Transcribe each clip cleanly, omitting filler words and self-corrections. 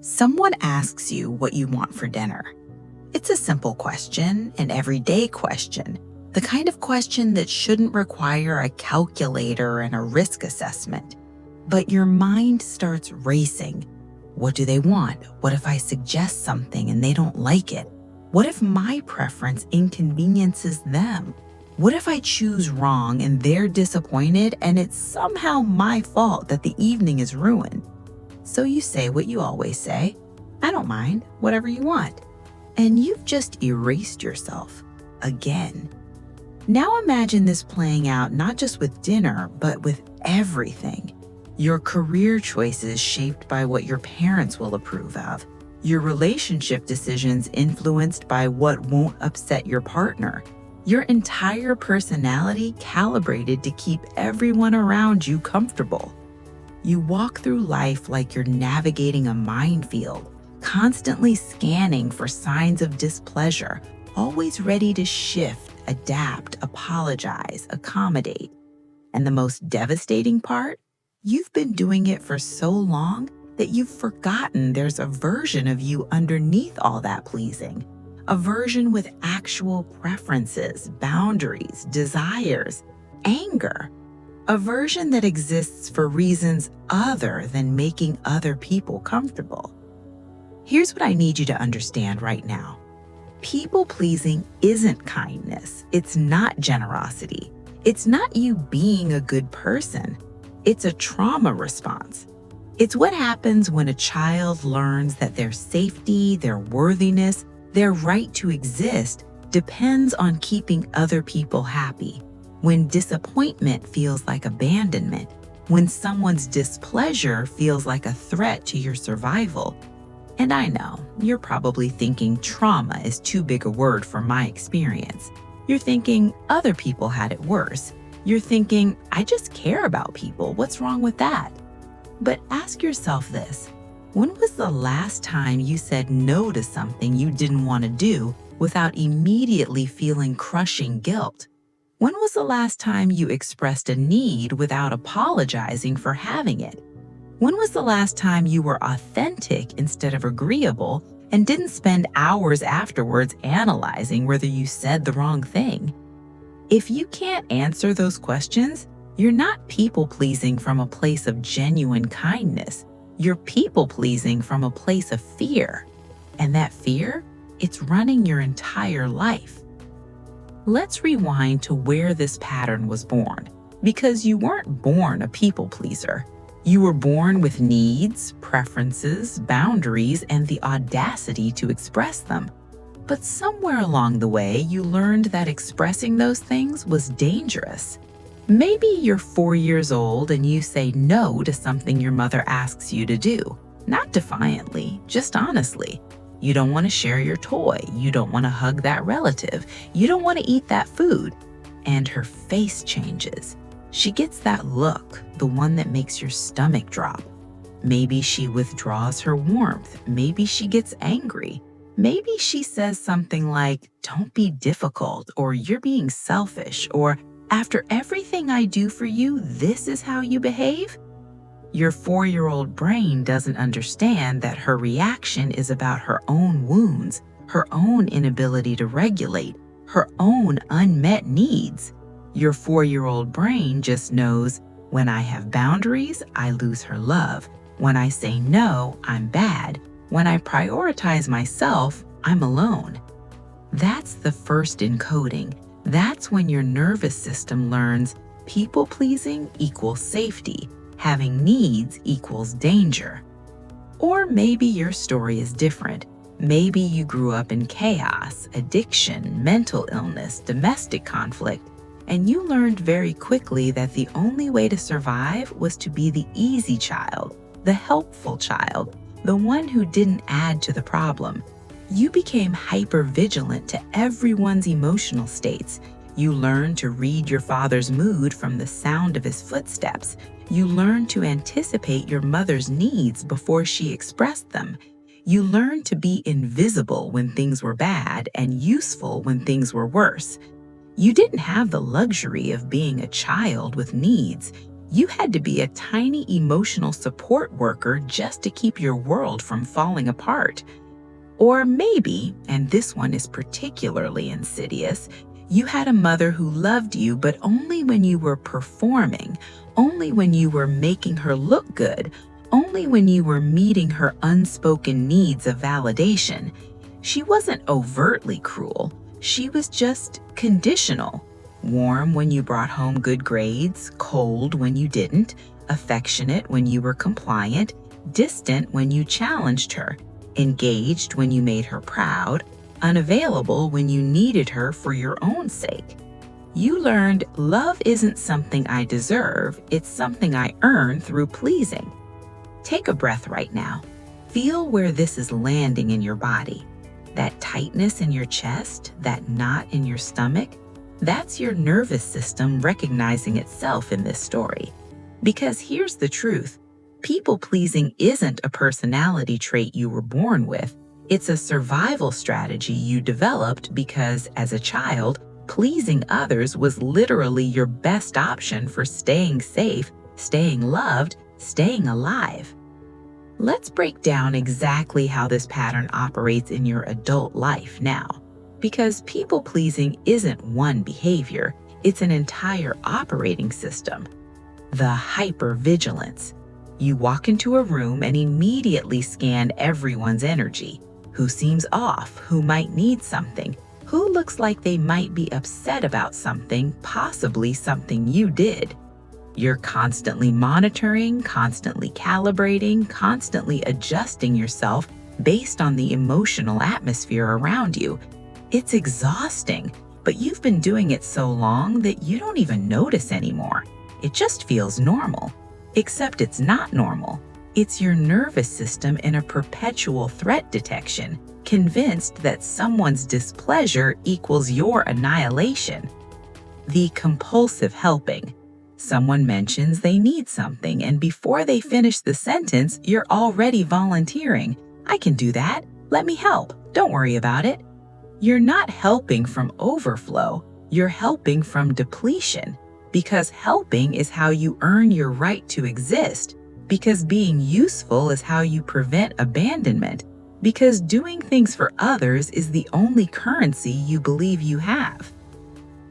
Someone asks you what you want for dinner. It's a simple question, an everyday question, the kind of question that shouldn't require a calculator and a risk assessment. But your mind starts racing. What do they want? What if I suggest something and they don't like it? What if my preference inconveniences them? What if I choose wrong and they're disappointed and it's somehow my fault that the evening is ruined? So you say what you always say, I don't mind, whatever you want. And you've just erased yourself again. Now imagine this playing out not just with dinner, but with everything. Your career choices shaped by what your parents will approve of. Your relationship decisions influenced by what won't upset your partner. Your entire personality calibrated to keep everyone around you comfortable. You walk through life like you're navigating a minefield, constantly scanning for signs of displeasure, always ready to shift, adapt, apologize, accommodate. And the most devastating part? You've been doing it for so long that you've forgotten there's a version of you underneath all that pleasing, a version with actual preferences, boundaries, desires, anger. A version that exists for reasons other than making other people comfortable. Here's what I need you to understand right now. People-pleasing isn't kindness. It's not generosity. It's not you being a good person. It's a trauma response. It's what happens when a child learns that their safety, their worthiness, their right to exist depends on keeping other people happy. When disappointment feels like abandonment, when someone's displeasure feels like a threat to your survival. And I know, you're probably thinking trauma is too big a word for my experience. You're thinking other people had it worse. You're thinking, I just care about people. What's wrong with that? But ask yourself this. When was the last time you said no to something you didn't want to do without immediately feeling crushing guilt? When was the last time you expressed a need without apologizing for having it? When was the last time you were authentic instead of agreeable and didn't spend hours afterwards analyzing whether you said the wrong thing? If you can't answer those questions, you're not people-pleasing from a place of genuine kindness. You're people-pleasing from a place of fear. And that fear, it's running your entire life. Let's rewind to where this pattern was born, because you weren't born a people pleaser. You were born with needs, preferences, boundaries, and the audacity to express them. But somewhere along the way, you learned that expressing those things was dangerous. Maybe you're 4 years old and you say no to something your mother asks you to do, not defiantly, just honestly. You don't want to share your toy. You don't want to hug that relative. You don't want to eat that food. And her face changes. She gets that look, the one that makes your stomach drop. Maybe she withdraws her warmth. Maybe she gets angry. Maybe she says something like, don't be difficult, or you're being selfish, or after everything I do for you, this is how you behave? Your 4-year-old brain doesn't understand that her reaction is about her own wounds, her own inability to regulate, her own unmet needs. Your 4-year-old brain just knows, when I have boundaries, I lose her love. When I say no, I'm bad. When I prioritize myself, I'm alone. That's the first encoding. That's when your nervous system learns people-pleasing equals safety. Having needs equals danger. Or maybe your story is different. Maybe you grew up in chaos, addiction, mental illness, domestic conflict, and you learned very quickly that the only way to survive was to be the easy child, the helpful child, the one who didn't add to the problem. You became hyper-vigilant to everyone's emotional states. You learned to read your father's mood from the sound of his footsteps. You learned to anticipate your mother's needs before she expressed them. You learned to be invisible when things were bad and useful when things were worse. You didn't have the luxury of being a child with needs. You had to be a tiny emotional support worker just to keep your world from falling apart. Or maybe, and this one is particularly insidious, you had a mother who loved you, but only when you were performing, only when you were making her look good, only when you were meeting her unspoken needs of validation. She wasn't overtly cruel, she was just conditional. Warm when you brought home good grades, cold when you didn't, affectionate when you were compliant, distant when you challenged her, engaged when you made her proud, unavailable when you needed her for your own sake. You learned love isn't something I deserve, it's something I earn through pleasing. Take a breath right now. Feel where this is landing in your body. That tightness in your chest, that knot in your stomach, that's your nervous system recognizing itself in this story. Because here's the truth. People-pleasing isn't a personality trait you were born with. It's a survival strategy you developed because, as a child, pleasing others was literally your best option for staying safe, staying loved, staying alive. Let's break down exactly how this pattern operates in your adult life now. Because people-pleasing isn't one behavior, it's an entire operating system. The hypervigilance. You walk into a room and immediately scan everyone's energy. Who seems off? Who might need something? Who looks like they might be upset about something, possibly something you did? You're constantly monitoring, constantly calibrating, constantly adjusting yourself based on the emotional atmosphere around you. It's exhausting, but you've been doing it so long that you don't even notice anymore. It just feels normal. Except it's not normal. It's your nervous system in a perpetual threat detection, convinced that someone's displeasure equals your annihilation. The compulsive helping. Someone mentions they need something, and before they finish the sentence, you're already volunteering. I can do that. Let me help. Don't worry about it. You're not helping from overflow. You're helping from depletion. Because helping is how you earn your right to exist. Because being useful is how you prevent abandonment. Because doing things for others is the only currency you believe you have.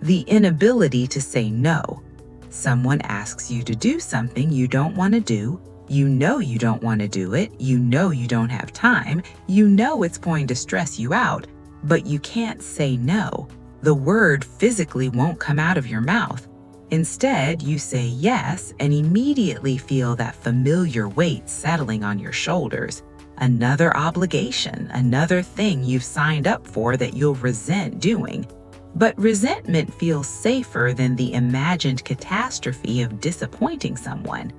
The inability to say no. Someone asks you to do something you don't want to do. You know you don't want to do it. You know you don't have time. You know it's going to stress you out, but you can't say no. The word physically won't come out of your mouth. Instead, you say yes and immediately feel that familiar weight settling on your shoulders. Another obligation, another thing you've signed up for that you'll resent doing. But resentment feels safer than the imagined catastrophe of disappointing someone.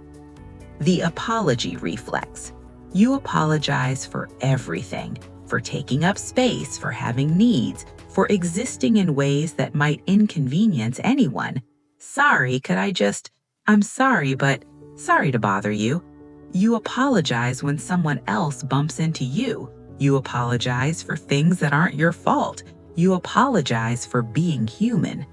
The apology reflex. You apologize for everything, for taking up space, for having needs, for existing in ways that might inconvenience anyone. Sorry, I'm sorry, but sorry to bother you. You apologize when someone else bumps into you. You apologize for things that aren't your fault. You apologize for being human.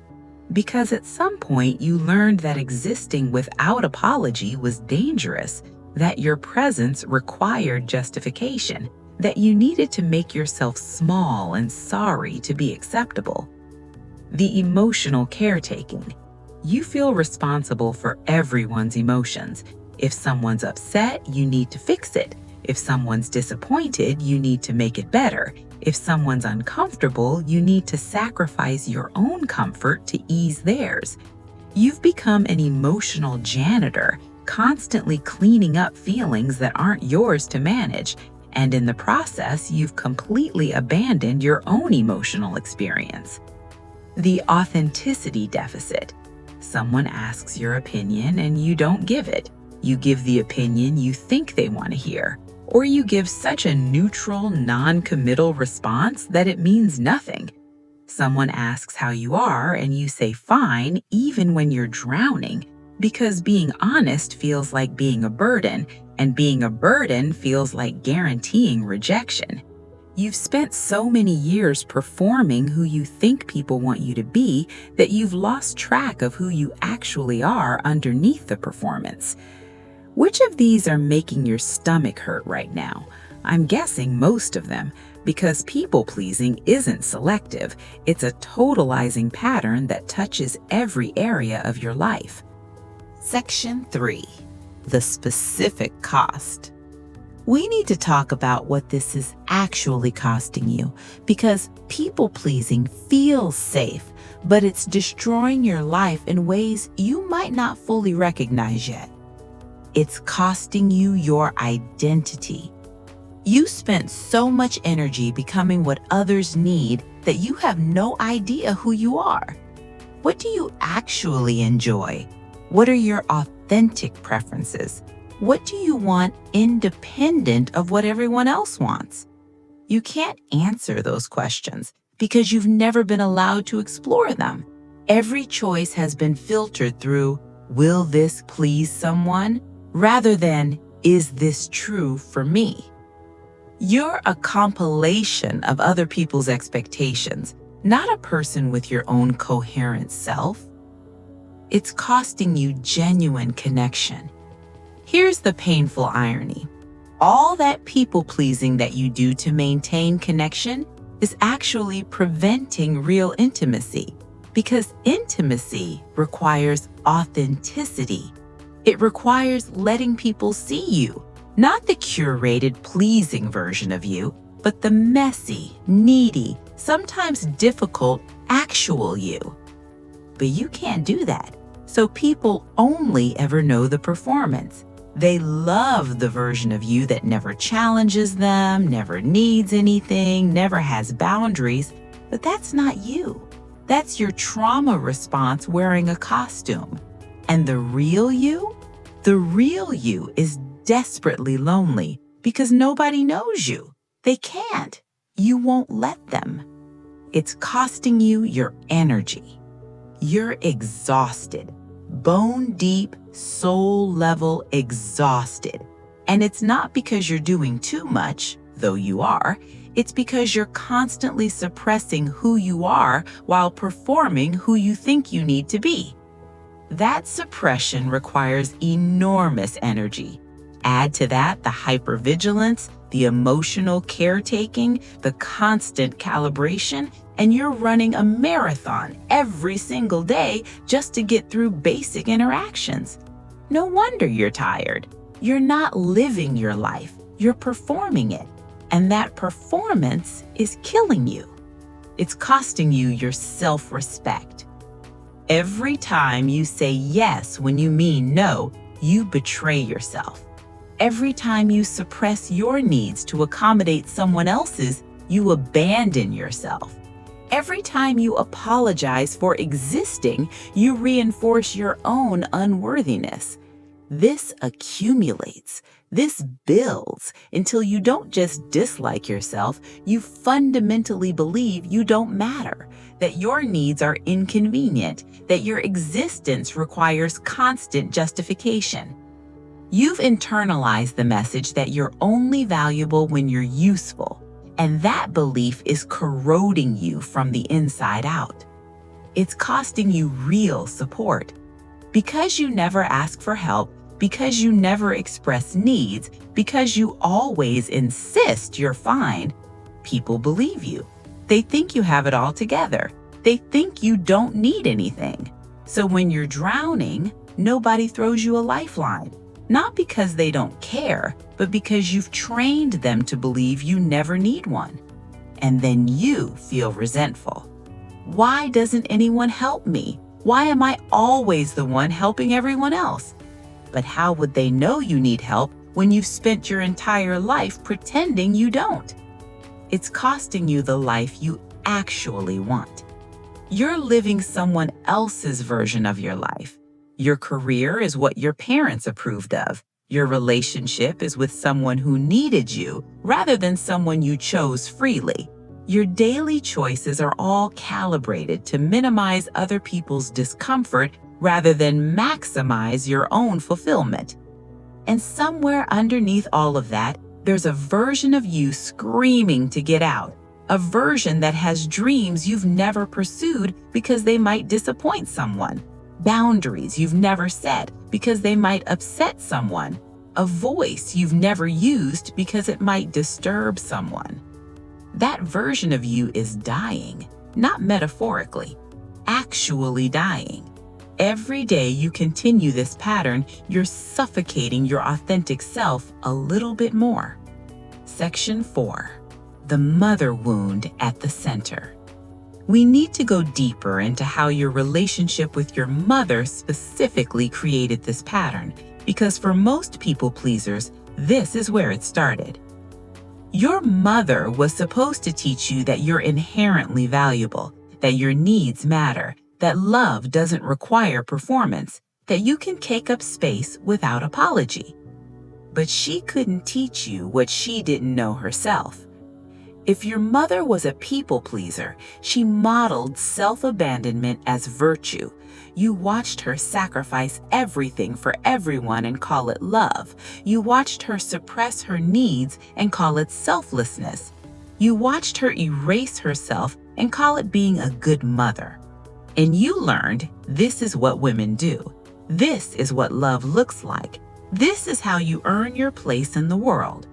Because at some point you learned that existing without apology was dangerous, that your presence required justification, that you needed to make yourself small and sorry to be acceptable. The emotional caretaking. You feel responsible for everyone's emotions. If someone's upset, you need to fix it. If someone's disappointed, you need to make it better. If someone's uncomfortable, you need to sacrifice your own comfort to ease theirs. You've become an emotional janitor, constantly cleaning up feelings that aren't yours to manage, and in the process, you've completely abandoned your own emotional experience. The authenticity deficit. Someone asks your opinion and you don't give it. You give the opinion you think they want to hear, or you give such a neutral, non-committal response that it means nothing. Someone asks how you are and you say fine even when you're drowning, because being honest feels like being a burden, and being a burden feels like guaranteeing rejection. You've spent so many years performing who you think people want you to be that you've lost track of who you actually are underneath the performance. Which of these are making your stomach hurt right now? I'm guessing most of them, because people-pleasing isn't selective. It's a totalizing pattern that touches every area of your life. Section 3. The specific cost. We need to talk about what this is actually costing you, because people-pleasing feels safe, but it's destroying your life in ways you might not fully recognize yet. It's costing you your identity. You spent so much energy becoming what others need that you have no idea who you are. What do you actually enjoy? What are your authentic preferences? What do you want independent of what everyone else wants? You can't answer those questions because you've never been allowed to explore them. Every choice has been filtered through, will this please someone? Rather than, is this true for me? You're a compilation of other people's expectations, not a person with your own coherent self. It's costing you genuine connection. Here's the painful irony. All that people-pleasing that you do to maintain connection is actually preventing real intimacy, because intimacy requires authenticity. It requires letting people see you, not the curated, pleasing version of you, but the messy, needy, sometimes difficult, actual you. But you can't do that, so people only ever know the performance. They love the version of you that never challenges them, never needs anything, never has boundaries, but that's not you. That's your trauma response wearing a costume. And the real you is desperately lonely because nobody knows you. They can't. You won't let them. It's costing you your energy. You're exhausted. Bone deep, soul level exhausted. And it's not because you're doing too much, though you are. It's because you're constantly suppressing who you are while performing who you think you need to be. That suppression requires enormous energy. Add to that the hypervigilance, the emotional caretaking, the constant calibration, and you're running a marathon every single day just to get through basic interactions. No wonder you're tired. You're not living your life, you're performing it. And that performance is killing you. It's costing you your self-respect. Every time you say yes when you mean no, you betray yourself. Every time you suppress your needs to accommodate someone else's, you abandon yourself. Every time you apologize for existing, you reinforce your own unworthiness. This accumulates, this builds until you don't just dislike yourself, you fundamentally believe you don't matter, that your needs are inconvenient, that your existence requires constant justification. You've internalized the message that you're only valuable when you're useful, and that belief is corroding you from the inside out. It's costing you real support. Because you never ask for help, because you never express needs, because you always insist you're fine, people believe you. They think you have it all together. They think you don't need anything. So when you're drowning, nobody throws you a lifeline. Not because they don't care, but because you've trained them to believe you never need one. And then you feel resentful. Why doesn't anyone help me? Why am I always the one helping everyone else? But how would they know you need help when you've spent your entire life pretending you don't? It's costing you the life you actually want. You're living someone else's version of your life. Your career is what your parents approved of. Your relationship is with someone who needed you rather than someone you chose freely. Your daily choices are all calibrated to minimize other people's discomfort rather than maximize your own fulfillment. And somewhere underneath all of that, There's a version of you screaming to get out, a version that has dreams you've never pursued because they might disappoint someone, boundaries you've never set because they might upset someone, a voice you've never used because it might disturb someone. That version of you is dying, not metaphorically, actually dying. Every day you continue this pattern, you're suffocating your authentic self a little bit more. Section 4. The mother wound at the center. We need to go deeper into how your relationship with your mother specifically created this pattern, because for most people pleasers, this is where it started. Your mother was supposed to teach you that you're inherently valuable, that your needs matter, that love doesn't require performance, that you can take up space without apology. But she couldn't teach you what she didn't know herself. If your mother was a people pleaser, she modeled self-abandonment as virtue. You watched her sacrifice everything for everyone and call it love. You watched her suppress her needs and call it selflessness. You watched her erase herself and call it being a good mother. And you learned this is what women do. This is what love looks like. This is how you earn your place in the world.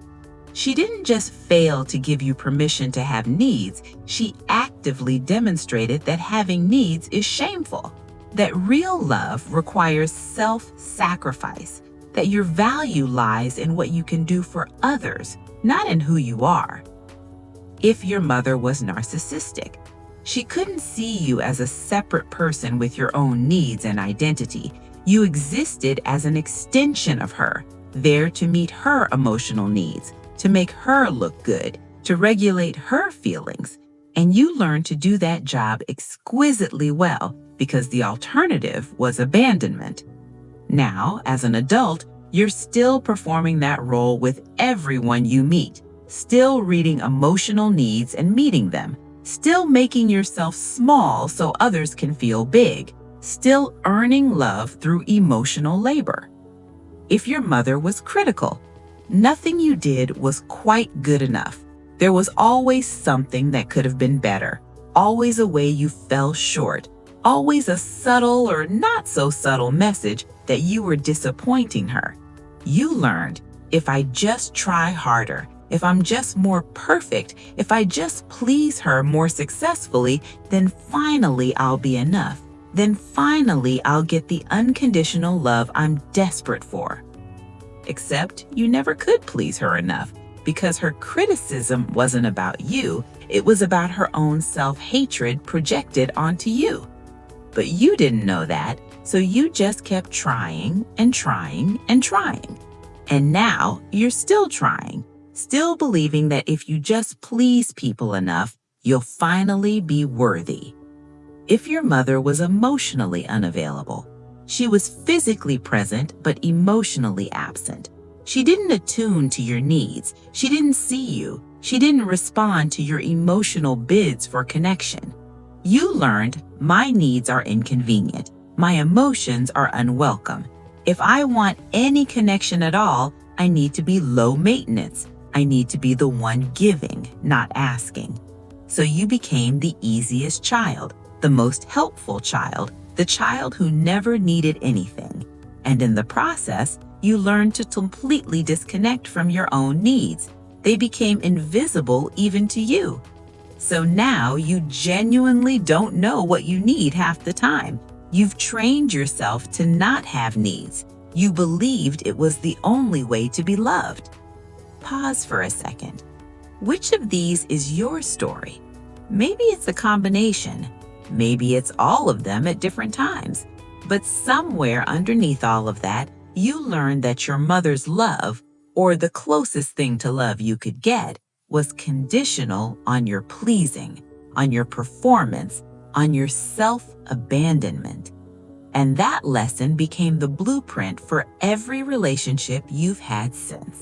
She didn't just fail to give you permission to have needs, she actively demonstrated that having needs is shameful, that real love requires self-sacrifice, that your value lies in what you can do for others, not in who you are. If your mother was narcissistic, she couldn't see you as a separate person with your own needs and identity. You existed as an extension of her, there to meet her emotional needs, to make her look good, to regulate her feelings. And you learned to do that job exquisitely well because the alternative was abandonment. Now, as an adult, you're still performing that role with everyone you meet, still reading emotional needs and meeting them, still making yourself small so others can feel big, still earning love through emotional labor. If your mother was critical, nothing you did was quite good enough. There was always something that could have been better, always a way you fell short, always a subtle or not so subtle message that you were disappointing her. You learned, if I just try harder, if I'm just more perfect, if I just please her more successfully, then finally I'll be enough. Then finally I'll get the unconditional love I'm desperate for. Except you never could please her enough because her criticism wasn't about you, it was about her own self-hatred projected onto you. But you didn't know that, so you just kept trying and trying and trying. And now you're still trying, still believing that if you just please people enough, you'll finally be worthy. If your mother was emotionally unavailable, she was physically present but emotionally absent. She didn't attune to your needs. She didn't see you. She didn't respond to your emotional bids for connection. You learned, my needs are inconvenient. My emotions are unwelcome. If I want any connection at all, I need to be low maintenance. I need to be the one giving, not asking. So you became the easiest child, the most helpful child, the child who never needed anything. And in the process, you learned to completely disconnect from your own needs. They became invisible even to you. So now you genuinely don't know what you need half the time. You've trained yourself to not have needs. You believed it was the only way to be loved. Pause for a second. Which of these is your story? Maybe it's a combination. Maybe it's all of them at different times. But somewhere underneath all of that, you learned that your mother's love, or the closest thing to love you could get, was conditional on your pleasing, on your performance, on your self-abandonment. And that lesson became the blueprint for every relationship you've had since.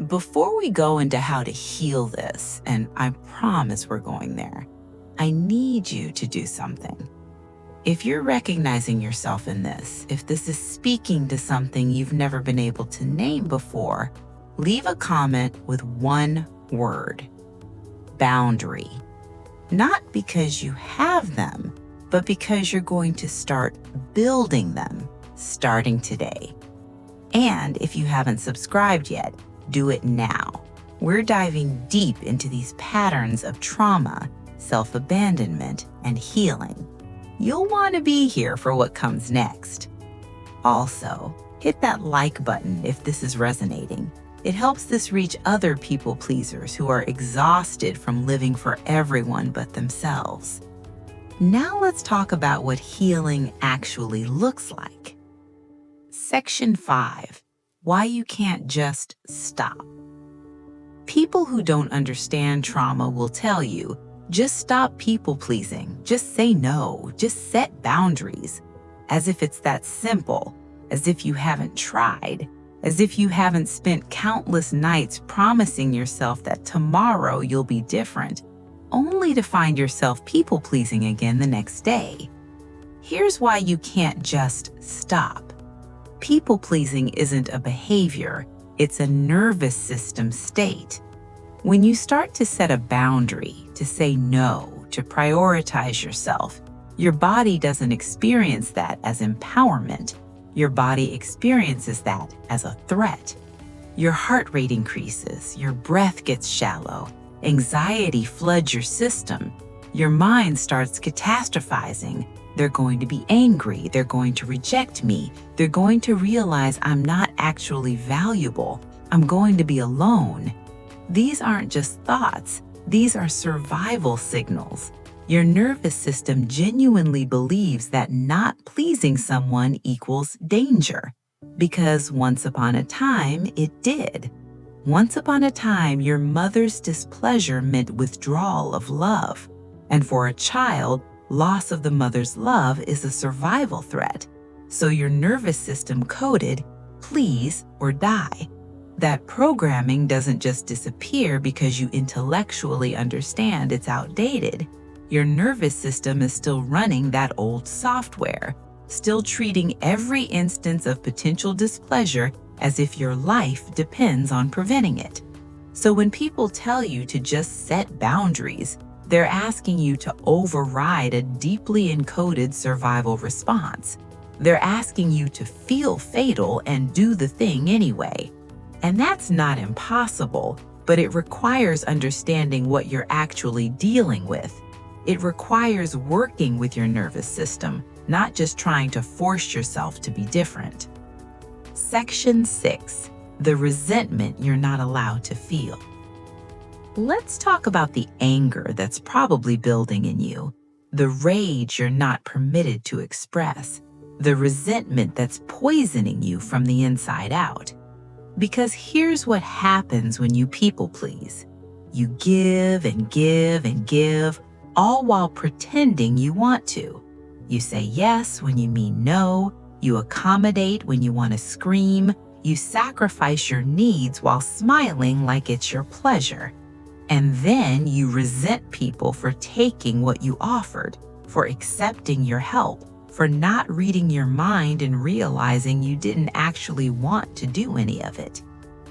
Before we go into how to heal this, and I promise we're going there, I need you to do something. If you're recognizing yourself in this, if this is speaking to something you've never been able to name before, Leave a comment with one word: boundary. Not because you have them, but because you're going to start building them starting today. And if you haven't subscribed yet, do it now. We're diving deep into these patterns of trauma, self-abandonment, and healing. You'll want to be here for what comes next. Also, hit that like button if this is resonating. It helps this reach other people pleasers who are exhausted from living for everyone but themselves. Now let's talk about what healing actually looks like. Section 5. Why you can't just stop. People who don't understand trauma will tell you, just stop people-pleasing, just say no, just set boundaries, as if it's that simple, as if you haven't tried, as if you haven't spent countless nights promising yourself that tomorrow you'll be different, only to find yourself people-pleasing again the next day. Here's why you can't just stop. People-pleasing isn't a behavior, it's a nervous system state. When you start to set a boundary, to say no, to prioritize yourself, your body doesn't experience that as empowerment. Your body experiences that as a threat. Your heart rate increases, your breath gets shallow, anxiety floods your system, your mind starts catastrophizing. They're going to be angry, they're going to reject me, they're going to realize I'm not actually valuable, I'm going to be alone. These aren't just thoughts, these are survival signals. Your nervous system genuinely believes that not pleasing someone equals danger, because once upon a time it did. Once upon a time, your mother's displeasure meant withdrawal of love, and for a child, loss of the mother's love is a survival threat. So your nervous system coded, please or die. That programming doesn't just disappear because you intellectually understand it's outdated. Your nervous system is still running that old software, still treating every instance of potential displeasure as if your life depends on preventing it. So when people tell you to just set boundaries, they're asking you to override a deeply encoded survival response. They're asking you to feel fatal and do the thing anyway. And that's not impossible, but it requires understanding what you're actually dealing with. It requires working with your nervous system, not just trying to force yourself to be different. Section 6. The resentment you're not allowed to feel. Let's talk about the anger that's probably building in you, the rage you're not permitted to express, the resentment that's poisoning you from the inside out. Because here's what happens when you people please. You give and give and give, all while pretending you want to. You say yes when you mean no, you accommodate when you want to scream, you sacrifice your needs while smiling like it's your pleasure. And then you resent people for taking what you offered, for accepting your help, for not reading your mind and realizing you didn't actually want to do any of it.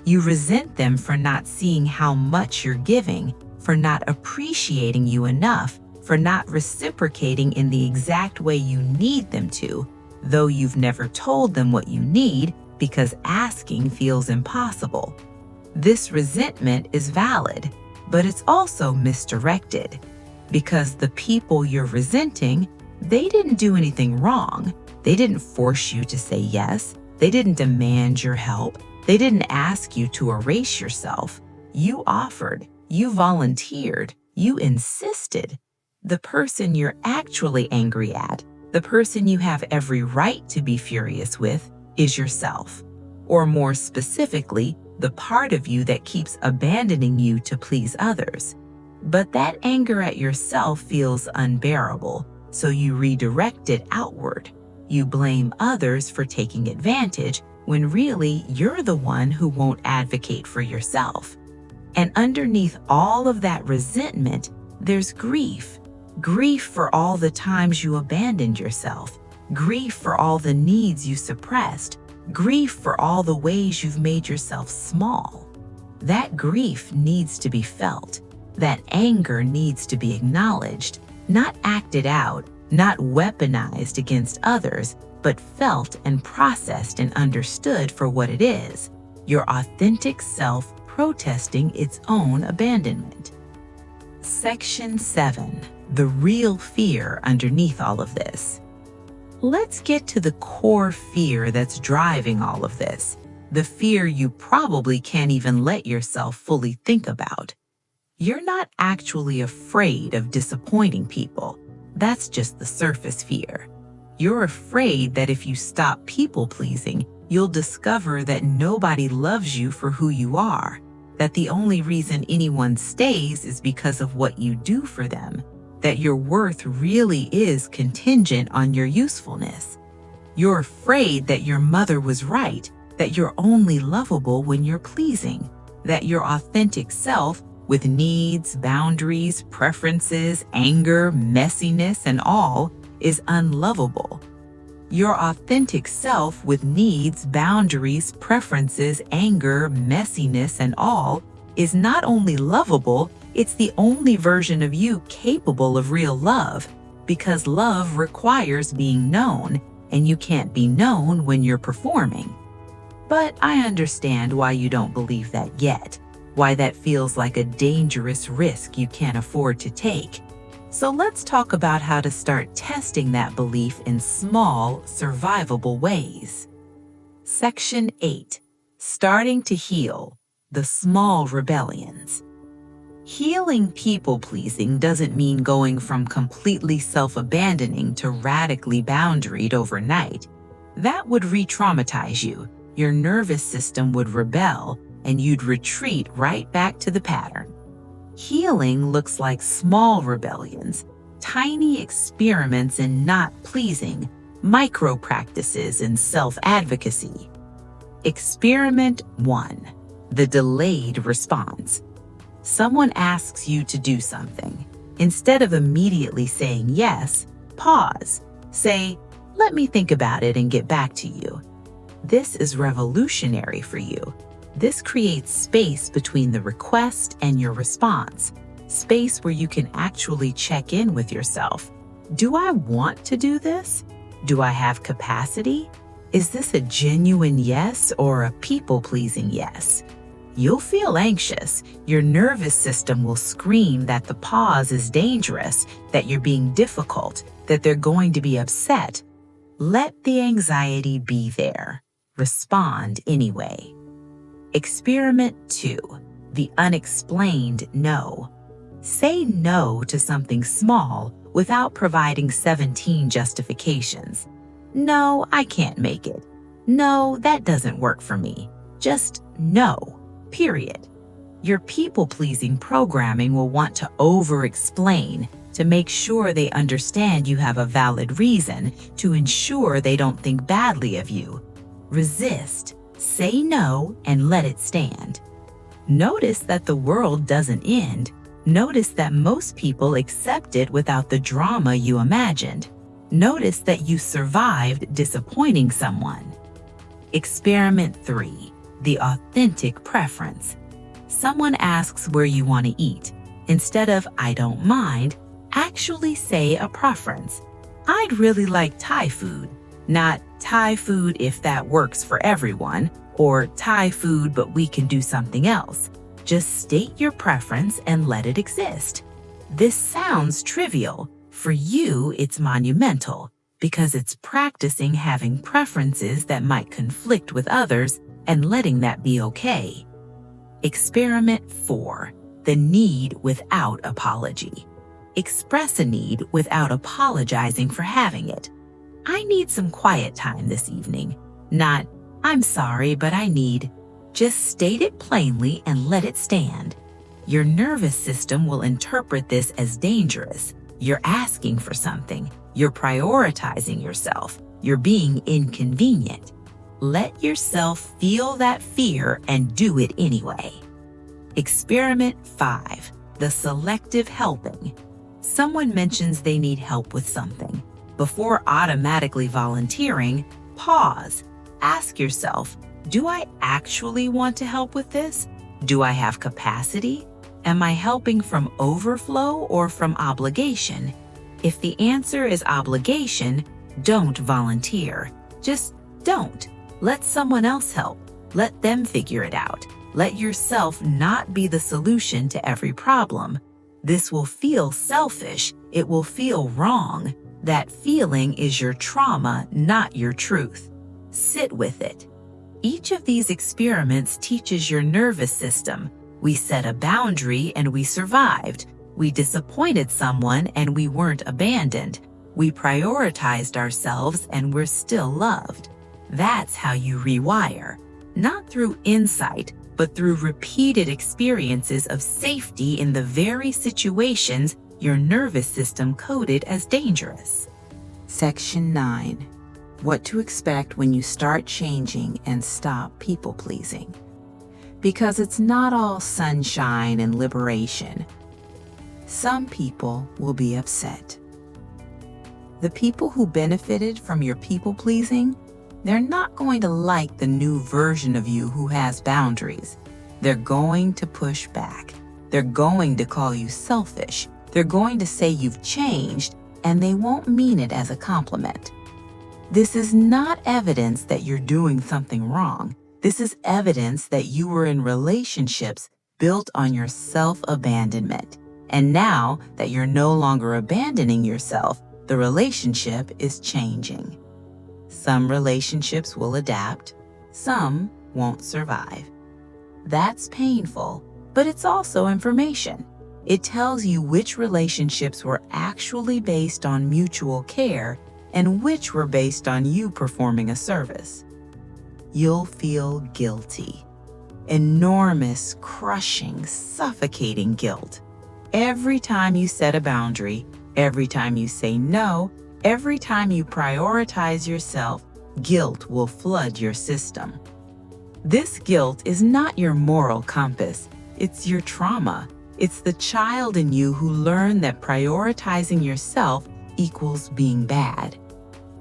You resent them for not seeing how much you're giving, for not appreciating you enough, for not reciprocating in the exact way you need them to, though you've never told them what you need because asking feels impossible. This resentment is valid, but it's also misdirected, because the people you're resenting, they didn't do anything wrong. They didn't force you to say yes. They didn't demand your help. They didn't ask you to erase yourself. You offered. You volunteered. You insisted. The person you're actually angry at, the person you have every right to be furious with, is yourself. Or more specifically, the part of you that keeps abandoning you to please others. But that anger at yourself feels unbearable, so you redirect it outward. You blame others for taking advantage when really you're the one who won't advocate for yourself. And underneath all of that resentment, there's grief. Grief for all the times you abandoned yourself. Grief for all the needs you suppressed. Grief for all the ways you've made yourself small. That grief needs to be felt. That anger needs to be acknowledged, not acted out, not weaponized against others, but felt and processed and understood for what it is, your authentic self protesting its own abandonment. Section 7. The real fear underneath all of this. Let's get to the core fear that's driving all of this, the fear you probably can't even let yourself fully think about. You're not actually afraid of disappointing people. That's just the surface fear. You're afraid that if you stop people-pleasing, you'll discover that nobody loves you for who you are, that the only reason anyone stays is because of what you do for them, that your worth really is contingent on your usefulness. You're afraid that your mother was right, that you're only lovable when you're pleasing, that your authentic self, with needs, boundaries, preferences, anger, messiness, and all, is unlovable. Your authentic self with needs, boundaries, preferences, anger, messiness, and all is not only lovable, it's the only version of you capable of real love, because love requires being known, and you can't be known when you're performing. But I understand why you don't believe that yet, why that feels like a dangerous risk you can't afford to take. So let's talk about how to start testing that belief in small, survivable ways. Section 8. Starting to heal the small rebellions. Healing people-pleasing doesn't mean going from completely self-abandoning to radically boundaried overnight. That would re-traumatize you. Your nervous system would rebel, and you'd retreat right back to the pattern. Healing looks like small rebellions, tiny experiments in not pleasing, micro practices in self-advocacy. Experiment 1. The delayed response. Someone asks you to do something. Instead of immediately saying yes, pause. Say, "Let me think about it and get back to you." This is revolutionary for you. This creates space between the request and your response, space where you can actually check in with yourself. Do I want to do this? Do I have capacity? Is this a genuine yes or a people-pleasing yes? You'll feel anxious. Your nervous system will scream that the pause is dangerous, that you're being difficult, that they're going to be upset. Let the anxiety be there. Respond anyway. Experiment 2. The unexplained no. Say no to something small without providing 17 justifications. No, I can't make it. No, that doesn't work for me. Just no. Period. Your people-pleasing programming will want to over-explain to make sure they understand you have a valid reason, to ensure they don't think badly of you. Resist, say no, and let it stand. Notice that the world doesn't end. Notice that most people accept it without the drama you imagined. Notice that you survived disappointing someone. Experiment 3. The authentic preference. Someone asks where you want to eat. Instead of "I don't mind," actually say a preference. "I'd really like Thai food," not "Thai food if that works for everyone," or "Thai food but we can do something else." Just state your preference and let it exist. This sounds trivial. For you, it's monumental because it's practicing having preferences that might conflict with others and letting that be okay. Experiment 4. The need without apology. Express a need without apologizing for having it. "I need some quiet time this evening," not "I'm sorry, but I need." Just state it plainly and let it stand. Your nervous system will interpret this as dangerous. You're asking for something. You're prioritizing yourself. You're being inconvenient. Let yourself feel that fear and do it anyway. Experiment 5. The selective helping. Someone mentions they need help with something. Before automatically volunteering, pause. Ask yourself, do I actually want to help with this? Do I have capacity? Am I helping from overflow or from obligation? If the answer is obligation, don't volunteer. Just don't. Let someone else help. Let them figure it out. Let yourself not be the solution to every problem. This will feel selfish. It will feel wrong. That feeling is your trauma, not your truth. Sit with it. Each of these experiments teaches your nervous system. We set a boundary and we survived. We disappointed someone and we weren't abandoned. We prioritized ourselves and we're still loved. That's how you rewire. Not through insight, but through repeated experiences of safety in the very situations your nervous system coded as dangerous. Section 9. What to expect when you start changing and stop people-pleasing. Because it's not all sunshine and liberation. Some people will be upset. The people who benefited from your people-pleasing, they're not going to like the new version of you who has boundaries. They're going to push back. They're going to call you selfish. They're going to say you've changed, and they won't mean it as a compliment. This is not evidence that you're doing something wrong. This is evidence that you were in relationships built on your self-abandonment. And now that you're no longer abandoning yourself, the relationship is changing. Some relationships will adapt, some won't survive. That's painful, but it's also information. It tells you which relationships were actually based on mutual care and which were based on you performing a service. You'll feel guilty. Enormous, crushing, suffocating guilt. Every time you set a boundary, every time you say no, every time you prioritize yourself, guilt will flood your system. This guilt is not your moral compass. It's your trauma. It's the child in you who learned that prioritizing yourself equals being bad.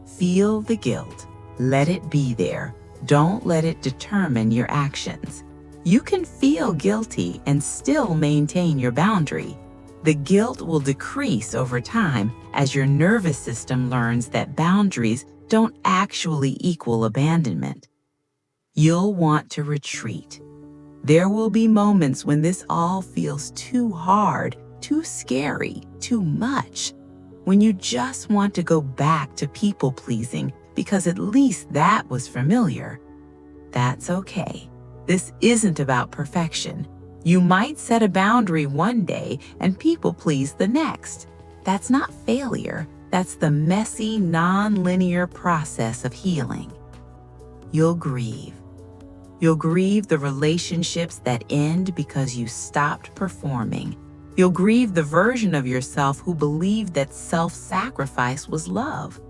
Feel the guilt. Let it be there. Don't let it determine your actions. You can feel guilty and still maintain your boundary. The guilt will decrease over time as your nervous system learns that boundaries don't actually equal abandonment. You'll want to retreat. There will be moments when this all feels too hard, too scary, too much. When you just want to go back to people-pleasing because at least that was familiar. That's okay. This isn't about perfection. You might set a boundary one day and people-please the next. That's not failure. That's the messy, non-linear process of healing. You'll grieve. You'll grieve the relationships that end because you stopped performing. You'll grieve the version of yourself who believed that self-sacrifice was love.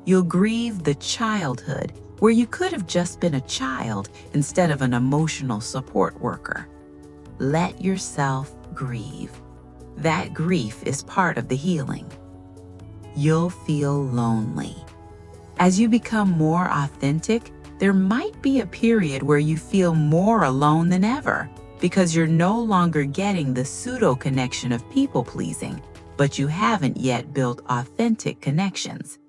You'll grieve the childhood where you could have just been a child instead of an emotional support worker. Let yourself grieve. That grief is part of the healing. You'll feel lonely. As you become more authentic, there might be a period where you feel more alone than ever because you're no longer getting the pseudo-connection of people-pleasing, but you haven't yet built authentic connections.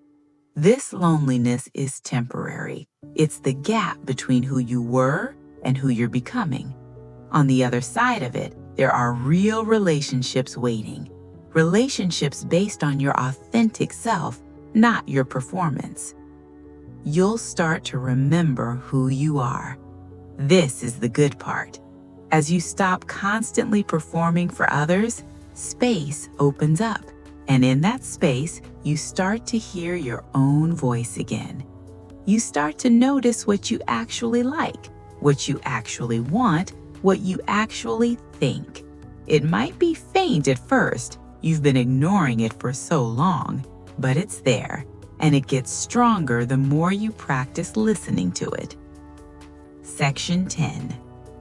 This loneliness is temporary. It's the gap between who you were and who you're becoming. On the other side of it, there are real relationships waiting. Relationships based on your authentic self, not your performance. You'll start to remember who you are. This is the good part. As you stop constantly performing for others, space opens up. And in that space, you start to hear your own voice again. You start to notice what you actually like, what you actually want, what you actually think. It might be faint at first. You've been ignoring it for so long, but it's there, and it gets stronger the more you practice listening to it. Section 10.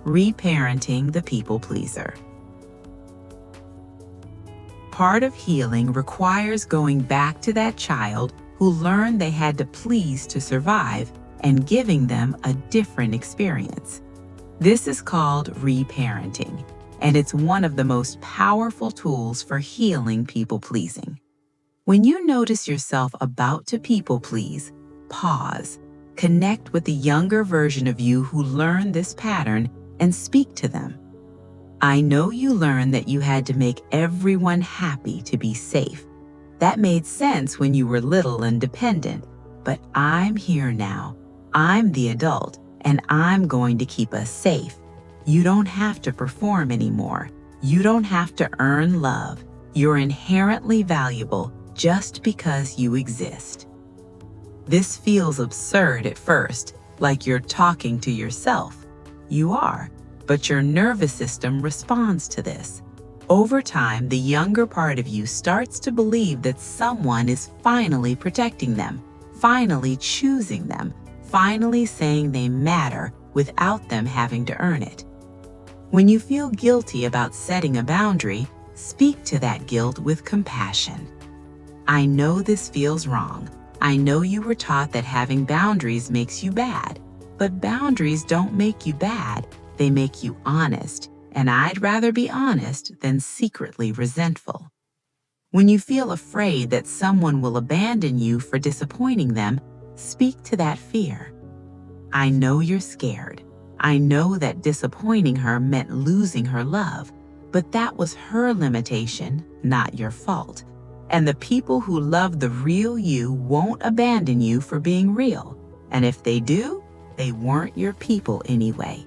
Reparenting the people pleaser. Part of healing requires going back to that child who learned they had to please to survive and giving them a different experience. This is called reparenting, and it's one of the most powerful tools for healing people-pleasing. When you notice yourself about to people-please, pause, connect with the younger version of you who learned this pattern, and speak to them. I know you learned that you had to make everyone happy to be safe. That made sense when you were little and dependent, but I'm here now. I'm the adult, and I'm going to keep us safe. You don't have to perform anymore. You don't have to earn love. You're inherently valuable just because you exist. This feels absurd at first, like you're talking to yourself. You are, but your nervous system responds to this. Over time, the younger part of you starts to believe that someone is finally protecting them, finally choosing them, finally saying they matter without them having to earn it. When you feel guilty about setting a boundary, speak to that guilt with compassion. I know this feels wrong. I know you were taught that having boundaries makes you bad, but boundaries don't make you bad. They make you honest, and I'd rather be honest than secretly resentful. When you feel afraid that someone will abandon you for disappointing them, speak to that fear. I know you're scared. I know that disappointing her meant losing her love, but that was her limitation, not your fault. And the people who love the real you won't abandon you for being real. And if they do, they weren't your people anyway.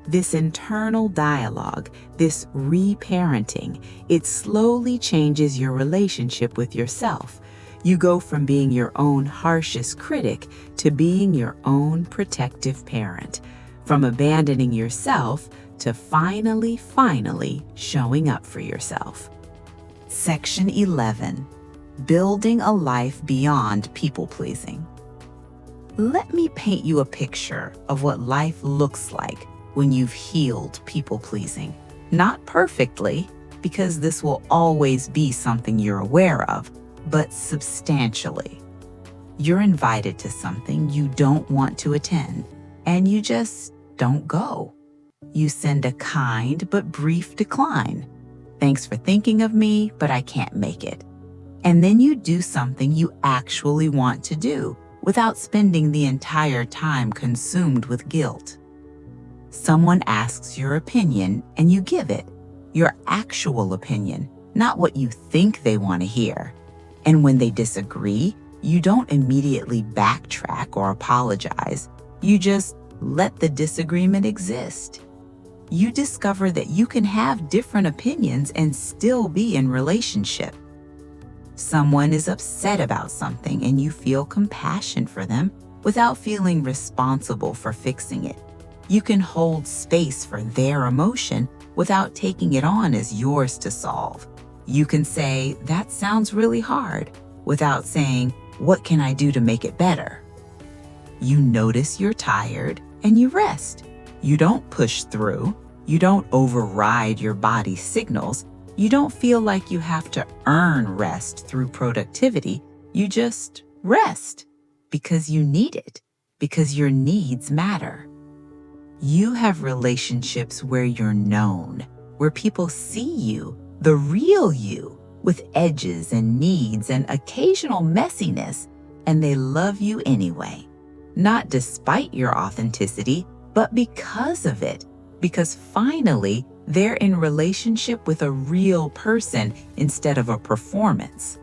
This internal dialogue, this reparenting, it slowly changes your relationship with yourself. You go from being your own harshest critic to being your own protective parent. From abandoning yourself to finally showing up for yourself. Section 11. Building a life beyond people-pleasing. Let me paint you a picture of what life looks like when you've healed people-pleasing. Not perfectly, because this will always be something you're aware of, but substantially. You're invited to something you don't want to attend, and you just don't go. You send a kind but brief decline. Thanks for thinking of me, but I can't make it. And then you do something you actually want to do without spending the entire time consumed with guilt. Someone asks your opinion and you give it, your actual opinion, not what you think they want to hear. And when they disagree, you don't immediately backtrack or apologize. You just let the disagreement exist. You discover that you can have different opinions and still be in relationship. Someone is upset about something and you feel compassion for them without feeling responsible for fixing it. You can hold space for their emotion without taking it on as yours to solve. You can say, "That sounds really hard," without saying, "What can I do to make it better?" You notice you're tired and you rest. You don't push through. You don't override your body's signals. You don't feel like you have to earn rest through productivity. You just rest because you need it, because your needs matter. You have relationships where you're known, where people see you, the real you, with edges and needs and occasional messiness, and they love you anyway. Not despite your authenticity, but because of it. Because finally, they're in relationship with a real person instead of a performance.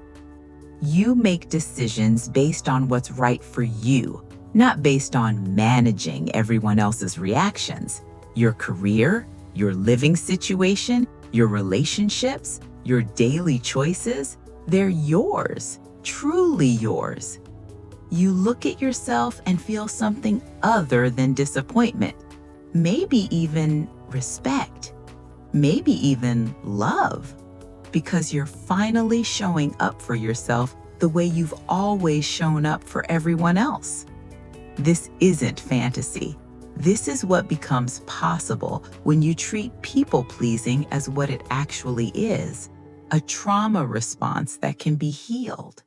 You make decisions based on what's right for you, not based on managing everyone else's reactions. Your career, your living situation, your relationships, your daily choices, they're yours, truly yours. You look at yourself and feel something other than disappointment, maybe even respect, maybe even love, because you're finally showing up for yourself the way you've always shown up for everyone else. This isn't fantasy. This is what becomes possible when you treat people-pleasing as what it actually is, a trauma response that can be healed.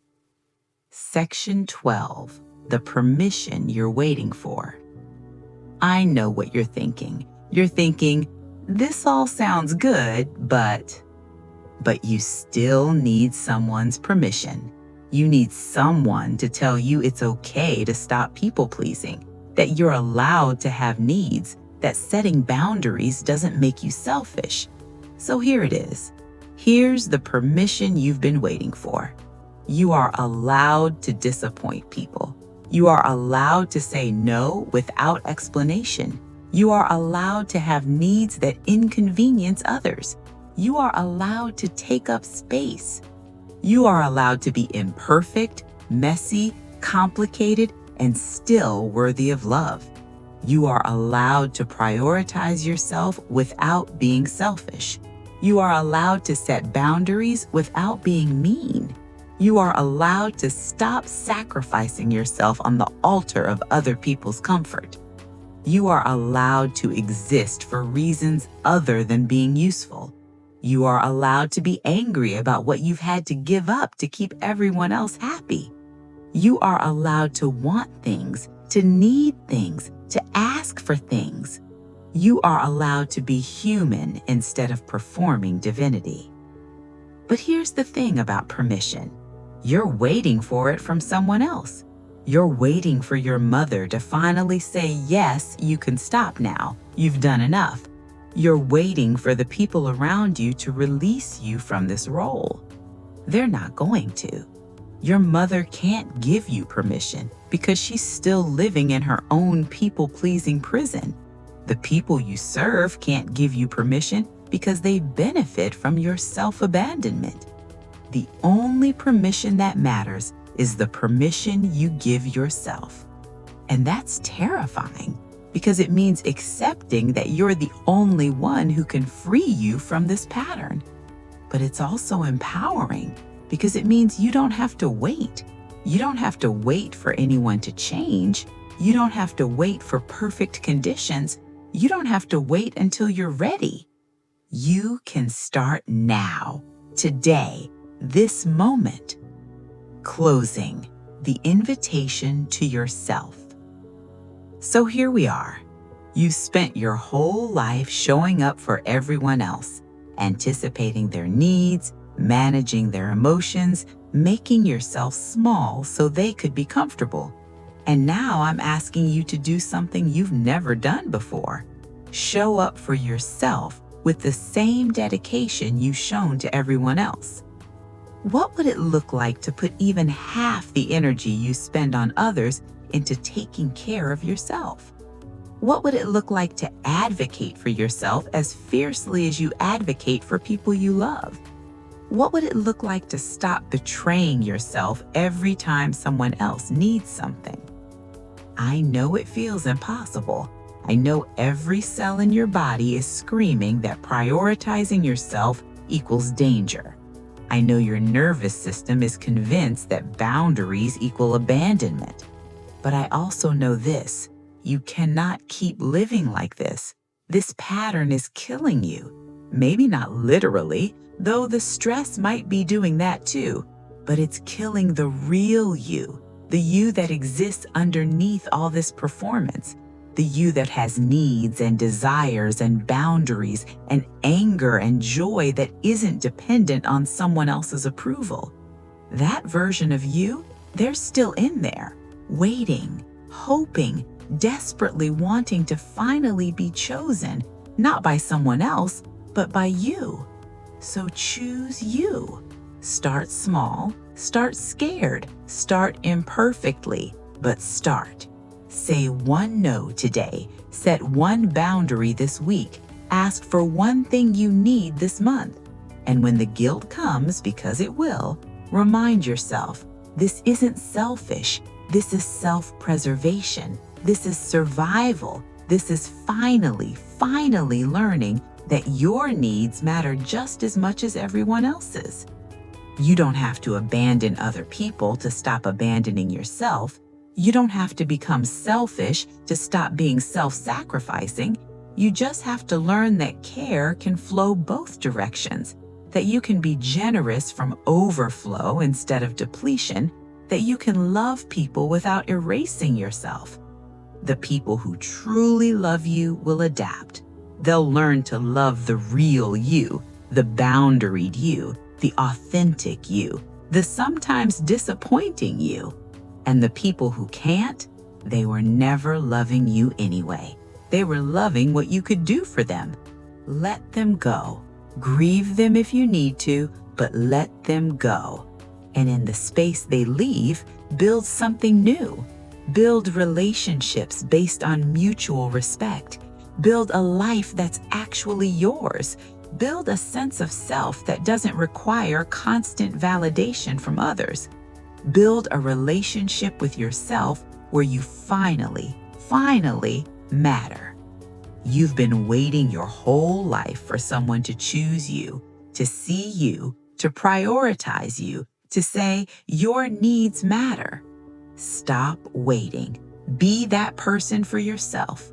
Section 12, the permission you're waiting for. I know what you're thinking. You're thinking, this all sounds good, but you still need someone's permission. You need someone to tell you it's okay to stop people-pleasing, that you're allowed to have needs, that setting boundaries doesn't make you selfish. So here it is. Here's the permission you've been waiting for. You are allowed to disappoint people. You are allowed to say no without explanation. You are allowed to have needs that inconvenience others. You are allowed to take up space. You are allowed to be imperfect, messy, complicated, and still worthy of love. You are allowed to prioritize yourself without being selfish. You are allowed to set boundaries without being mean. You are allowed to stop sacrificing yourself on the altar of other people's comfort. You are allowed to exist for reasons other than being useful. You are allowed to be angry about what you've had to give up to keep everyone else happy. You are allowed to want things, to need things, to ask for things. You are allowed to be human instead of performing divinity. But here's the thing about permission. You're waiting for it from someone else. You're waiting for your mother to finally say, yes, you can stop now. You've done enough. You're waiting for the people around you to release you from this role. They're not going to. Your mother can't give you permission because she's still living in her own people-pleasing prison. The people you serve can't give you permission because they benefit from your self-abandonment. The only permission that matters is the permission you give yourself. And that's terrifying because it means accepting that you're the only one who can free you from this pattern. But it's also empowering because it means you don't have to wait. You don't have to wait for anyone to change. You don't have to wait for perfect conditions. You don't have to wait until you're ready. You can start now, today, this moment. Closing, the invitation to yourself. So here we are. You've spent your whole life showing up for everyone else, anticipating their needs, managing their emotions, making yourself small so they could be comfortable. And now I'm asking you to do something you've never done before. Show up for yourself with the same dedication you've shown to everyone else. What would it look like to put even half the energy you spend on others into taking care of yourself? What would it look like to advocate for yourself as fiercely as you advocate for people you love? What would it look like to stop betraying yourself every time someone else needs something? I know it feels impossible. I know every cell in your body is screaming that prioritizing yourself equals danger. I know your nervous system is convinced that boundaries equal abandonment. But I also know this: you cannot keep living like this. This pattern is killing you. Maybe not literally, though the stress might be doing that too, but it's killing the real you, the you that exists underneath all this performance, the you that has needs and desires and boundaries and anger and joy that isn't dependent on someone else's approval. That version of you, they're still in there, waiting, hoping, desperately wanting to finally be chosen, not by someone else, but by you. So choose you. Start small, start scared, start imperfectly, but start. Say one no today, set one boundary this week, ask for one thing you need this month. And when the guilt comes, because it will, remind yourself, this isn't selfish, this is self-preservation, this is survival, this is finally learning that your needs matter just as much as everyone else's. You don't have to abandon other people to stop abandoning yourself. You don't have to become selfish to stop being self-sacrificing. You just have to learn that care can flow both directions, that you can be generous from overflow instead of depletion, that you can love people without erasing yourself. The people who truly love you will adapt. They'll learn to love the real you, the boundaried you, the authentic you, the sometimes disappointing you. And the people who can't, they were never loving you anyway. They were loving what you could do for them. Let them go. Grieve them if you need to, but let them go. And in the space they leave, build something new. Build relationships based on mutual respect. Build a life that's actually yours. Build a sense of self that doesn't require constant validation from others. Build a relationship with yourself where you finally matter. You've been waiting your whole life for someone to choose you, to see you, to prioritize you, to say your needs matter. Stop waiting. Be that person for yourself.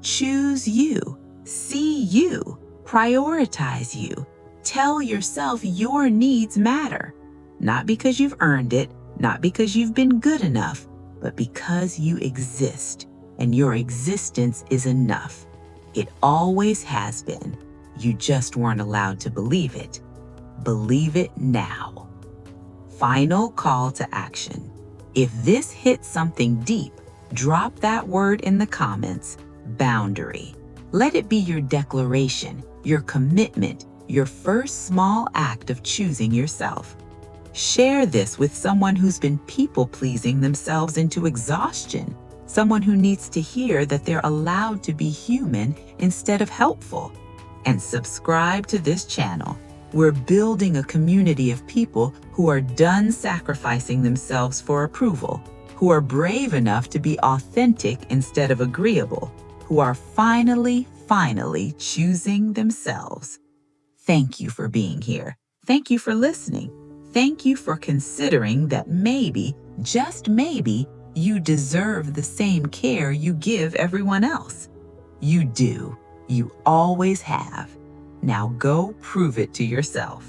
Choose you. See you. Prioritize you. Tell yourself your needs matter. Not because you've earned it, not because you've been good enough, but because you exist, and your existence is enough. It always has been. You just weren't allowed to believe it. Believe it now. Final call to action. If this hit something deep, drop that word in the comments, boundary. Let it be your declaration, your commitment, your first small act of choosing yourself. Share this with someone who's been people-pleasing themselves into exhaustion, someone who needs to hear that they're allowed to be human instead of helpful. And subscribe to this channel. We're building a community of people who are done sacrificing themselves for approval, who are brave enough to be authentic instead of agreeable, who are finally choosing themselves. Thank you for being here. Thank you for listening. Thank you for considering that maybe, just maybe, you deserve the same care you give everyone else. You do. You always have. Now go prove it to yourself.